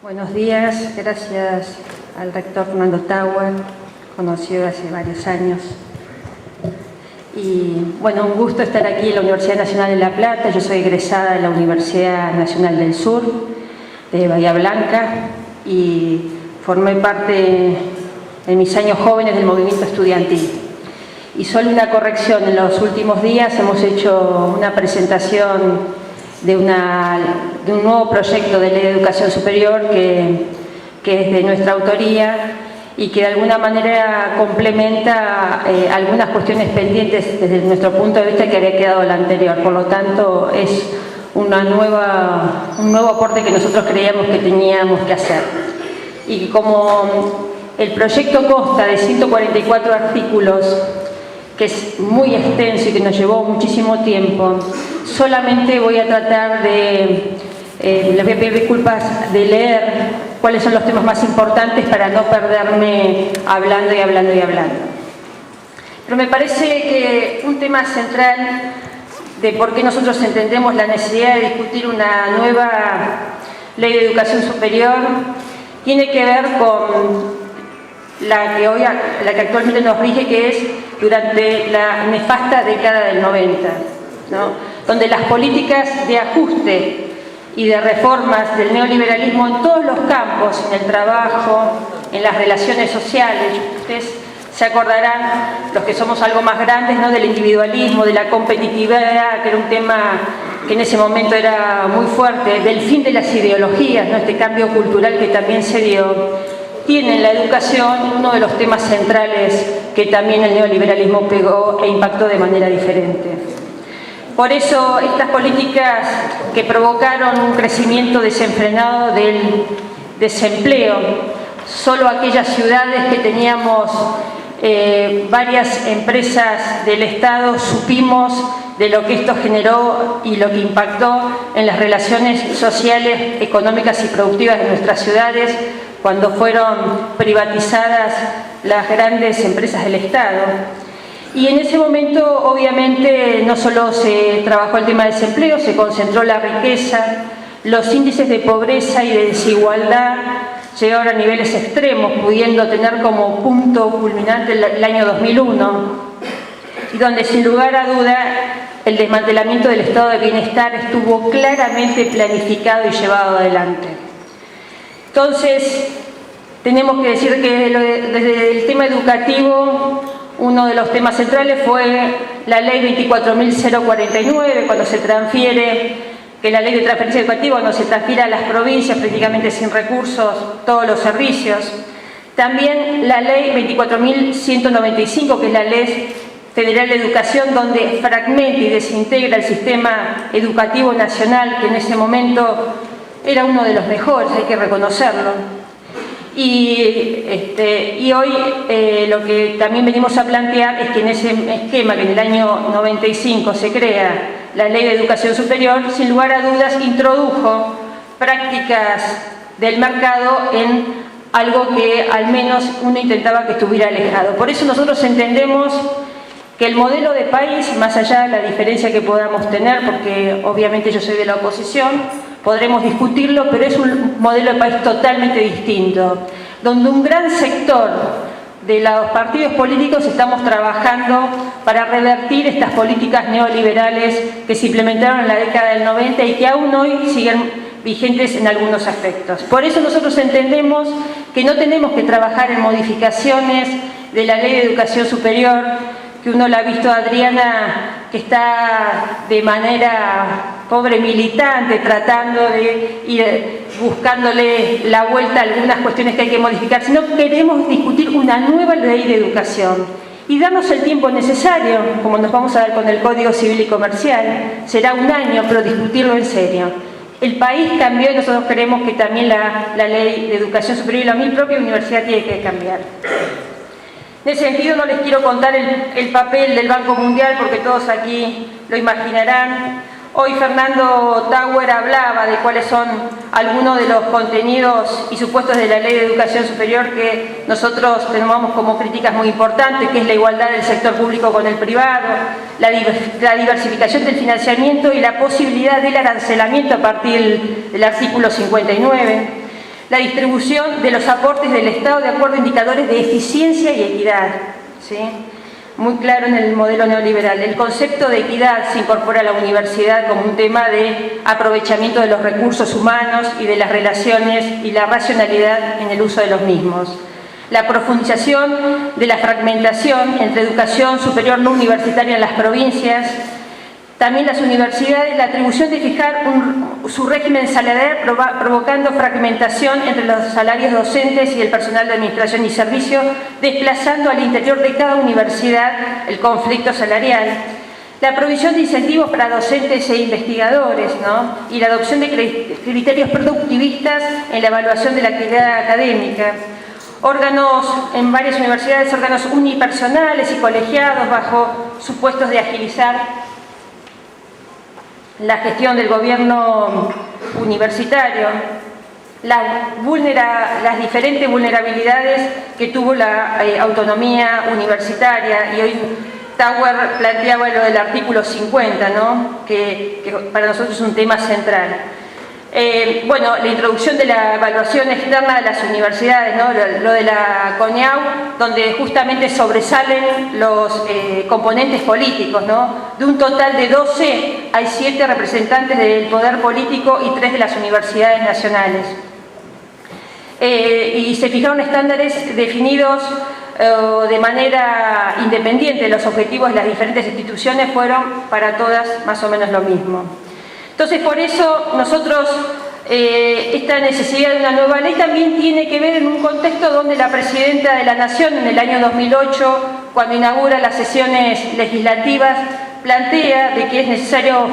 Buenos días, gracias al rector Fernando Tauer, conocido hace varios años. Y bueno, un gusto estar aquí en la Universidad Nacional de La Plata. Yo soy egresada de la Universidad Nacional del Sur, de Bahía Blanca, y formé parte en mis años jóvenes del movimiento estudiantil. Y solo una corrección, en los últimos días hemos hecho una presentación de un nuevo proyecto de ley de educación superior que es de nuestra autoría y que de alguna manera complementa algunas cuestiones pendientes desde nuestro punto de vista que había quedado la anterior. Por lo tanto, es un nuevo aporte que nosotros creíamos que teníamos que hacer. Y como el proyecto consta de 144 artículos, que es muy extenso y que nos llevó muchísimo tiempo, solamente voy a tratar de, les voy a pedir disculpas, de leer cuáles son los temas más importantes para no perderme hablando y hablando y hablando. Pero me parece que un tema central de por qué nosotros entendemos la necesidad de discutir una nueva ley de educación superior tiene que ver con la que actualmente nos rige, que es durante la nefasta década del 90, ¿no? Donde las políticas de ajuste y de reformas del neoliberalismo en todos los campos, en el trabajo, en las relaciones sociales, ustedes se acordarán, los que somos algo más grandes, ¿no?, del individualismo, de la competitividad, que era un tema que en ese momento era muy fuerte, del fin de las ideologías, ¿no?, este cambio cultural que también se dio. Tiene en la educación uno de los temas centrales que también el neoliberalismo pegó e impactó de manera diferente. Por eso estas políticas que provocaron un crecimiento desenfrenado del desempleo, solo aquellas ciudades que teníamos varias empresas del Estado supimos de lo que esto generó y lo que impactó en las relaciones sociales, económicas y productivas de nuestras ciudades cuando fueron privatizadas las grandes empresas del Estado. Y en ese momento, obviamente, no solo se trabajó el tema del desempleo, se concentró la riqueza, los índices de pobreza y de desigualdad llegaron a niveles extremos, pudiendo tener como punto culminante el año 2001, y donde sin lugar a duda el desmantelamiento del estado de bienestar estuvo claramente planificado y llevado adelante. Entonces, tenemos que decir que desde el tema educativo, uno de los temas centrales fue la ley 24.049, cuando se transfiere, que es la ley de transferencia educativa, cuando se transfiere a las provincias prácticamente sin recursos todos los servicios. También la ley 24.195, que es la ley federal de educación, donde fragmenta y desintegra el sistema educativo nacional, que en ese momento era uno de los mejores, hay que reconocerlo. Y hoy lo que también venimos a plantear es que en ese esquema que en el año 95 se crea la Ley de Educación Superior, sin lugar a dudas introdujo prácticas del mercado en algo que al menos uno intentaba que estuviera alejado. Por eso nosotros entendemos que el modelo de país, más allá de la diferencia que podamos tener, porque obviamente yo soy de la oposición, podremos discutirlo, pero es un modelo de país totalmente distinto, donde un gran sector de los partidos políticos estamos trabajando para revertir estas políticas neoliberales que se implementaron en la década del 90 y que aún hoy siguen vigentes en algunos aspectos. Por eso nosotros entendemos que no tenemos que trabajar en modificaciones de la Ley de Educación Superior, que uno la ha visto a Adriana, que está de manera pobre militante, tratando de ir buscándole la vuelta a algunas cuestiones que hay que modificar, sino que queremos discutir una nueva ley de educación y darnos el tiempo necesario, como nos vamos a dar con el Código Civil y Comercial. Será un año, pero discutirlo en serio. El país cambió y nosotros creemos que también la ley de educación superior y la mi propia universidad tiene que cambiar. En ese sentido no les quiero contar el papel del Banco Mundial, porque todos aquí lo imaginarán. Hoy Fernando Tauer hablaba de cuáles son algunos de los contenidos y supuestos de la Ley de Educación Superior que nosotros tomamos como críticas muy importantes, que es la igualdad del sector público con el privado, la diversificación del financiamiento y la posibilidad del arancelamiento a partir del artículo 59. la distribución de los aportes del Estado de acuerdo a indicadores de eficiencia y equidad, ¿sí? Muy claro en el modelo neoliberal. El concepto de equidad se incorpora a la universidad como un tema de aprovechamiento de los recursos humanos y de las relaciones y la racionalidad en el uso de los mismos. La profundización de la fragmentación entre educación superior no universitaria en las provincias. También las universidades, la atribución de fijar su régimen salarial provocando fragmentación entre los salarios docentes y el personal de administración y servicio, desplazando al interior de cada universidad el conflicto salarial. La provisión de incentivos para docentes e investigadores, ¿no? Y la adopción de criterios productivistas en la evaluación de la actividad académica. Órganos, en varias universidades, órganos unipersonales y colegiados bajo supuestos de agilizar la gestión del gobierno universitario, las diferentes vulnerabilidades que tuvo la autonomía universitaria, y hoy Tauer planteaba lo del artículo 50, ¿no? que para nosotros es un tema central. Bueno, la introducción de la evaluación externa de las universidades, ¿no? Lo de la CONEAU, donde justamente sobresalen los componentes políticos, ¿no? De un total de 12, hay 7 representantes del poder político y 3 de las universidades nacionales. Y se fijaron estándares definidos de manera independiente. Los objetivos de las diferentes instituciones fueron para todas más o menos lo mismo. Entonces, por eso nosotros, esta necesidad de una nueva ley también tiene que ver en un contexto donde la Presidenta de la Nación, en el año 2008, cuando inaugura las sesiones legislativas, plantea de que es necesario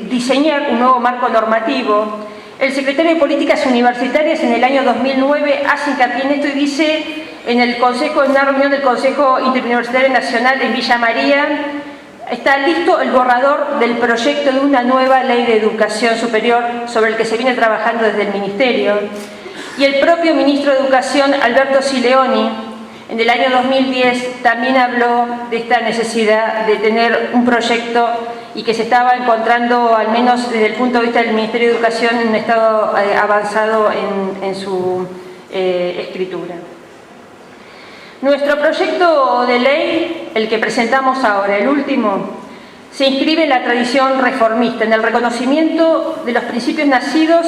diseñar un nuevo marco normativo. El secretario de Políticas Universitarias en el año 2009 hace hincapié en esto y dice en una reunión del Consejo Interuniversitario Nacional en Villa María: está listo el borrador del proyecto de una nueva ley de educación superior sobre el que se viene trabajando desde el Ministerio. Y el propio ministro de Educación, Alberto Sileoni, en el año 2010 también habló de esta necesidad de tener un proyecto y que se estaba encontrando, al menos desde el punto de vista del Ministerio de Educación, en un estado avanzado en su escritura. Nuestro proyecto de ley, el que presentamos ahora, el último, se inscribe en la tradición reformista, en el reconocimiento de los principios nacidos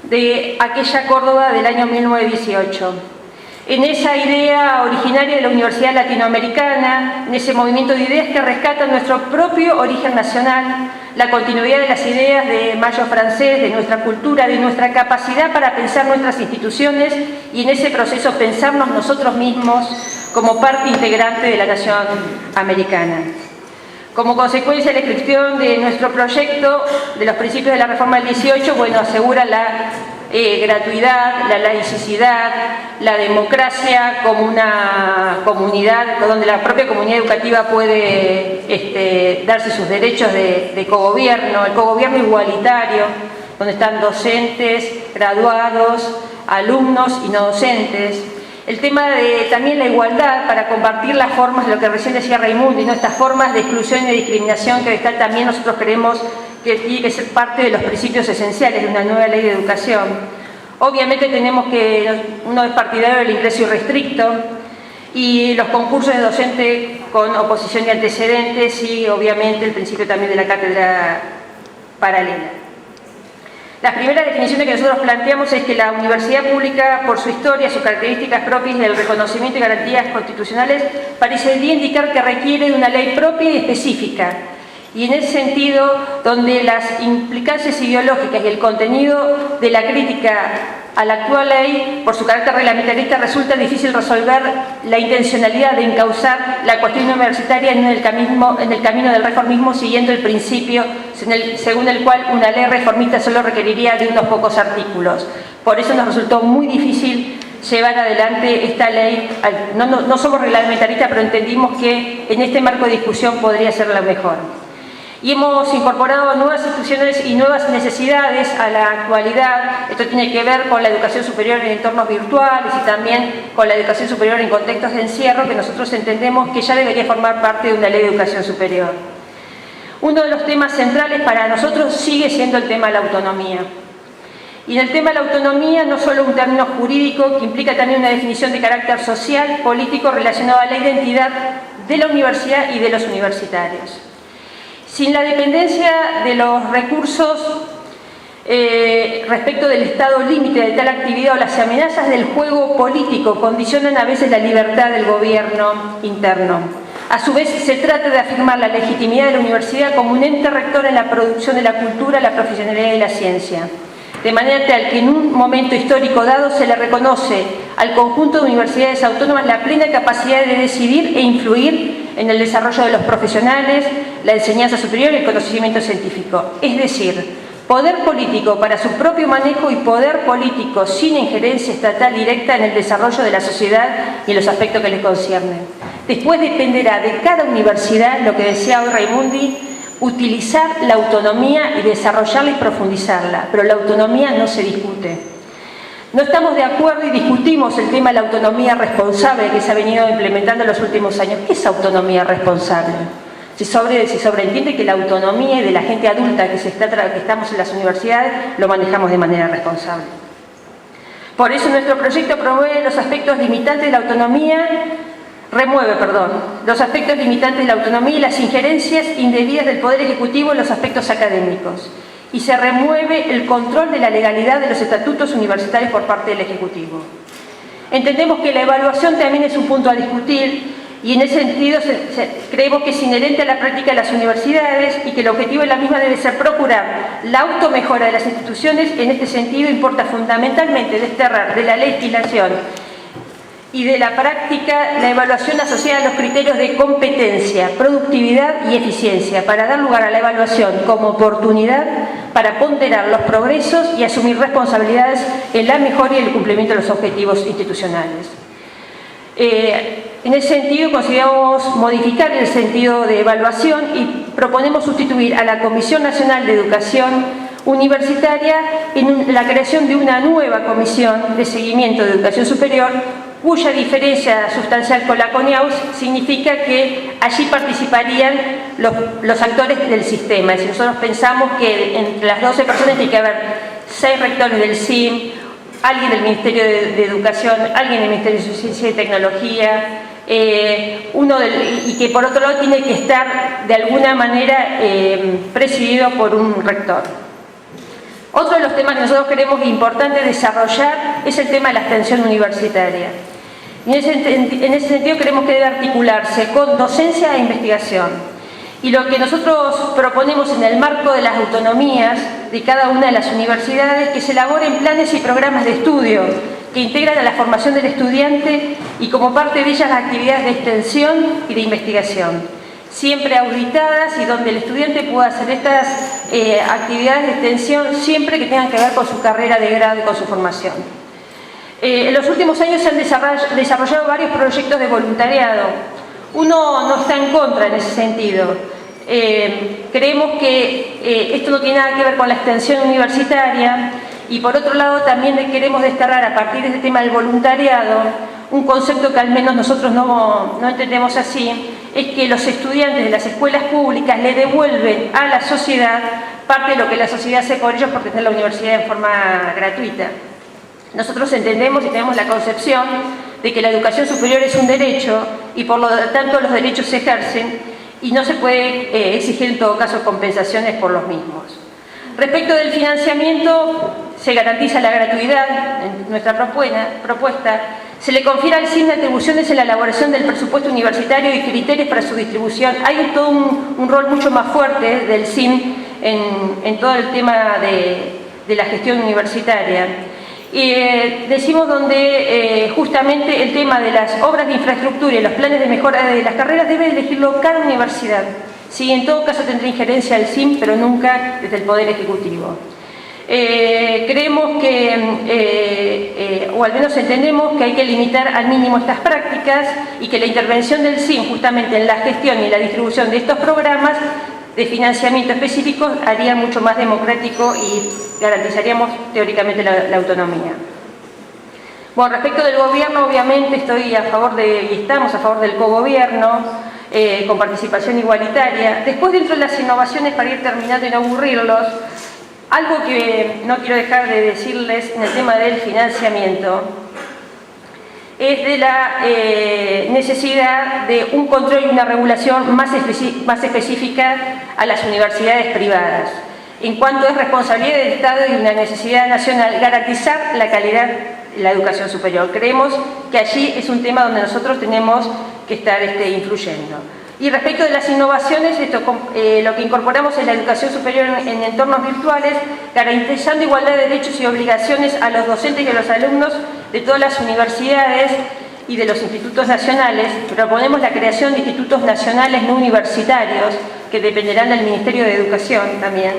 de aquella Córdoba del año 1918. En esa idea originaria de la Universidad Latinoamericana, en ese movimiento de ideas que rescatan nuestro propio origen nacional, la continuidad de las ideas de Mayo francés, de nuestra cultura, de nuestra capacidad para pensar nuestras instituciones y en ese proceso pensarnos nosotros mismos como parte integrante de la nación americana. Como consecuencia de la inscripción de nuestro proyecto, de los principios de la reforma del 18, bueno, asegura la gratuidad, la laicidad, la democracia como una comunidad, donde la propia comunidad educativa puede darse sus derechos de cogobierno, el cogobierno igualitario, donde están docentes, graduados, alumnos y no docentes. El tema de también la igualdad para compartir las formas, lo que recién decía Raimundo, ¿no? Estas formas de exclusión y de discriminación que también nosotros creemos que tiene que ser parte de los principios esenciales de una nueva ley de educación. Obviamente uno es partidario del ingreso irrestricto y los concursos de docente con oposición y antecedentes y obviamente el principio también de la cátedra paralela. Las primeras definiciones que nosotros planteamos es que la universidad pública, por su historia, sus características propias del reconocimiento y garantías constitucionales, parecería indicar que requiere de una ley propia y específica. Y en ese sentido, donde las implicancias ideológicas y el contenido de la crítica a la actual ley, por su carácter reglamentarista, resulta difícil resolver la intencionalidad de encauzar la cuestión universitaria en el camino del reformismo, siguiendo el principio según el cual una ley reformista solo requeriría de unos pocos artículos. Por eso nos resultó muy difícil llevar adelante esta ley. No somos reglamentaristas, pero entendimos que en este marco de discusión podría ser la mejor. Y hemos incorporado nuevas instituciones y nuevas necesidades a la actualidad. Esto tiene que ver con la educación superior en entornos virtuales y también con la educación superior en contextos de encierro, que nosotros entendemos que ya debería formar parte de una ley de educación superior. Uno de los temas centrales para nosotros sigue siendo el tema de la autonomía. Y en el tema de la autonomía, no solo un término jurídico que implica también una definición de carácter social, político, relacionado a la identidad de la universidad y de los universitarios. Sin la dependencia de los recursos respecto del estado límite de tal actividad o las amenazas del juego político condicionan a veces la libertad del gobierno interno. A su vez, se trata de afirmar la legitimidad de la universidad como un ente rector en la producción de la cultura, la profesionalidad y la ciencia. De manera tal que en un momento histórico dado se le reconoce al conjunto de universidades autónomas la plena capacidad de decidir e influir en el desarrollo de los profesionales, la enseñanza superior y el conocimiento científico. Es decir, poder político para su propio manejo y poder político sin injerencia estatal directa en el desarrollo de la sociedad y en los aspectos que les conciernen. Después dependerá de cada universidad, lo que decía hoy Raimundi, utilizar la autonomía y desarrollarla y profundizarla, pero la autonomía no se discute. No estamos de acuerdo y discutimos el tema de la autonomía responsable que se ha venido implementando en los últimos años. ¿Qué es autonomía responsable? Se sobreentiende que la autonomía de la gente adulta que estamos en las universidades lo manejamos de manera responsable. Por eso nuestro proyecto remueve los aspectos limitantes de la autonomía y las injerencias indebidas del Poder Ejecutivo en los aspectos académicos. Y se remueve el control de la legalidad de los estatutos universitarios por parte del Ejecutivo. Entendemos que la evaluación también es un punto a discutir y en ese sentido creemos que es inherente a la práctica de las universidades y que el objetivo de la misma debe ser procurar la automejora de las instituciones. En este sentido importa fundamentalmente desterrar de la legislación y de la práctica la evaluación asociada a los criterios de competencia, productividad y eficiencia, para dar lugar a la evaluación como oportunidad para ponderar los progresos y asumir responsabilidades en la mejora y el cumplimiento de los objetivos institucionales. En ese sentido, consideramos modificar el sentido de evaluación y proponemos sustituir a la Comisión Nacional de Educación Universitaria en la creación de una nueva Comisión de Seguimiento de Educación Superior, cuya diferencia sustancial con la CONEAUS significa que allí participarían los actores del sistema. Es decir, nosotros pensamos que entre las 12 personas tiene que haber 6 rectores del CIM, alguien del Ministerio de Educación, alguien del Ministerio de Ciencia y Tecnología, y que por otro lado tiene que estar de alguna manera presidido por un rector. Otro de los temas que nosotros creemos importante desarrollar es el tema de la extensión universitaria. En ese sentido creemos que debe articularse con docencia e investigación. Y lo que nosotros proponemos en el marco de las autonomías de cada una de las universidades, que se elaboren planes y programas de estudio que integran a la formación del estudiante y como parte de ellas las actividades de extensión y de investigación, siempre auditadas y donde el estudiante pueda hacer estas actividades de extensión siempre que tengan que ver con su carrera de grado y con su formación. En los últimos años se han desarrollado varios proyectos de voluntariado. Uno no está en contra en ese sentido. Creemos que esto no tiene nada que ver con la extensión universitaria y por otro lado también queremos desterrar a partir de este tema del voluntariado un concepto que al menos nosotros no entendemos así, es que los estudiantes de las escuelas públicas le devuelven a la sociedad parte de lo que la sociedad hace por ellos porque está en la universidad en forma gratuita. Nosotros entendemos y tenemos la concepción de que la educación superior es un derecho y por lo tanto los derechos se ejercen y no se puede exigir en todo caso compensaciones por los mismos. Respecto del financiamiento, se garantiza la gratuidad en nuestra propuesta, se le confiere al CIN atribuciones en la elaboración del presupuesto universitario y criterios para su distribución. Hay todo un rol mucho más fuerte del CIN en todo el tema de la gestión universitaria. Decimos donde justamente el tema de las obras de infraestructura y los planes de mejora de las carreras debe elegirlo cada universidad. Sí, en todo caso tendrá injerencia el CIM, pero nunca desde el Poder Ejecutivo. Creemos que, o al menos entendemos que hay que limitar al mínimo estas prácticas y que la intervención del CIM justamente en la gestión y la distribución de estos programas de financiamiento específicos haría mucho más democrático y garantizaríamos teóricamente la autonomía. Bueno, respecto del gobierno, obviamente estamos a favor del cogobierno, con participación igualitaria. Después, dentro de las innovaciones, para ir terminando y no aburrirlos, Algo que no quiero dejar de decirles en el tema del financiamiento es de la necesidad de un control y una regulación más específica a las universidades privadas, en cuanto es responsabilidad del Estado y una necesidad nacional garantizar la calidad de la educación superior. Creemos que allí es un tema donde nosotros tenemos que estar influyendo. Y respecto de las innovaciones, lo que incorporamos es la educación superior en entornos virtuales, garantizando igualdad de derechos y obligaciones a los docentes y a los alumnos de todas las universidades y de los institutos nacionales. Proponemos la creación de institutos nacionales no universitarios, que dependerán del Ministerio de Educación también,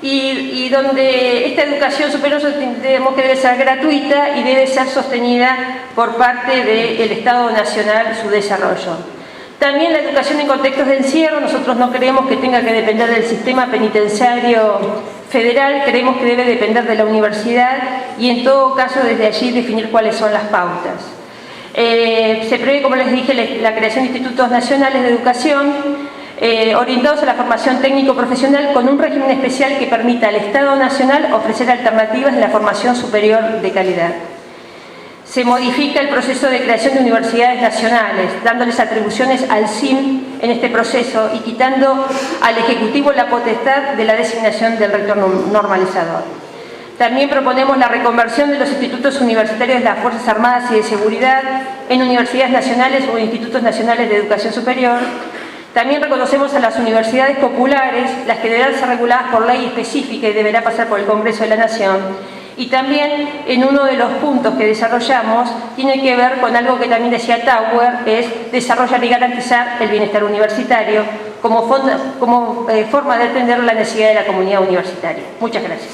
y donde esta educación superior entendemos que debe ser gratuita y debe ser sostenida por parte del Estado Nacional su desarrollo. También la educación en contextos de encierro, nosotros no creemos que tenga que depender del sistema penitenciario federal, creemos que debe depender de la universidad y en todo caso desde allí definir cuáles son las pautas. Se prevé, como les dije, la creación de institutos nacionales de educación orientados a la formación técnico-profesional con un régimen especial que permita al Estado Nacional ofrecer alternativas de la formación superior de calidad. Se modifica el proceso de creación de universidades nacionales, dándoles atribuciones al CIN en este proceso y quitando al Ejecutivo la potestad de la designación del rector normalizador. También proponemos la reconversión de los institutos universitarios de las Fuerzas Armadas y de Seguridad en universidades nacionales o institutos nacionales de educación superior. También reconocemos a las universidades populares, las que deberán ser reguladas por ley específica y deberá pasar por el Congreso de la Nación. Y también en uno de los puntos que desarrollamos tiene que ver con algo que también decía Tower, es desarrollar y garantizar el bienestar universitario como forma de atender la necesidad de la comunidad universitaria. Muchas gracias.